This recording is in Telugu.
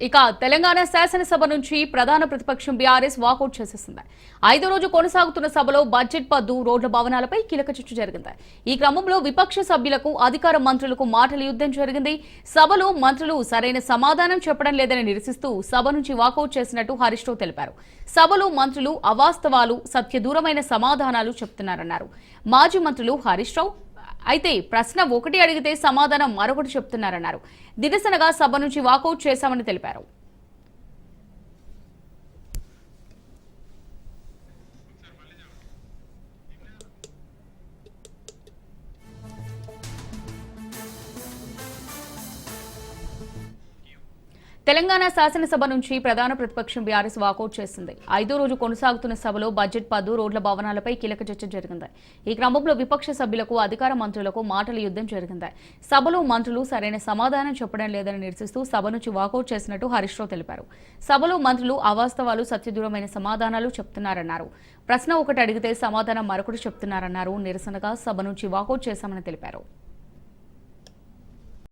ఇక తెలంగాణ శాసనసభ నుంచి ప్రధాన ప్రతిపక్షం బీఆర్ఎస్ వాకౌట్ చేసేసింది. 5వ రోజు కొనసాగుతున్న సభలో బడ్జెట్ పద్దు, రోడ్ల భవనాలపై కీలక చర్చ జరిగింది. ఈ క్రమంలో విపక్ష సభ్యులకు, అధికార మంత్రులకు మాటల యుద్ధం జరిగింది. సభలో మంత్రులు సరైన సమాధానం చెప్పడం లేదని నిరసిస్తూ సభ నుంచి వాకౌట్ చేసినట్టు హరీష్ రావు తెలిపారు. సభలో మంత్రులు అవాస్తవాలు, సత్యదూరమైన సమాధానాలు చెప్తున్నారన్నారు. మాజీ మంత్రులు హరీష్ రావు అయితే ప్రశ్న ఒకటి అడిగితే సమాధానం మరొకటి చెప్తున్నారన్నారు. నిరసనగా సభ నుంచి వాకౌట్ చేశామని తెలిపారు. తెలంగాణ శాసనసభ నుంచి ప్రధాన ప్రతిపక్షం బీఆర్ఎస్ వాకౌట్ చేసింది. 5వ రోజు కొనసాగుతున్న సభలో బడ్జెట్ పద్దు, రోడ్ల భవనాలపై కీలక చర్చ జరిగింది. ఈ క్రమంలో విపక్ష సభ్యులకు, అధికార మంత్రులకు మాటల యుద్ధం జరిగింది. సభలో మంత్రులు సరైన సమాధానం చెప్పడం లేదని నిరసిస్తూ సభ నుంచి వాకౌట్ చేసినట్టు హరీష్ రావు తెలిపారు. సభలో మంత్రులు అవాస్తవాలు, సత్యదూరమైన సమాధానాలు చెప్తున్నారన్నారు. ప్రశ్న ఒకటి అడిగితే సమాధానం మరొకటి చెప్తున్నారన్నారు. నిరసనగా సభ నుంచి వాకౌట్ చేశామని తెలిపారు.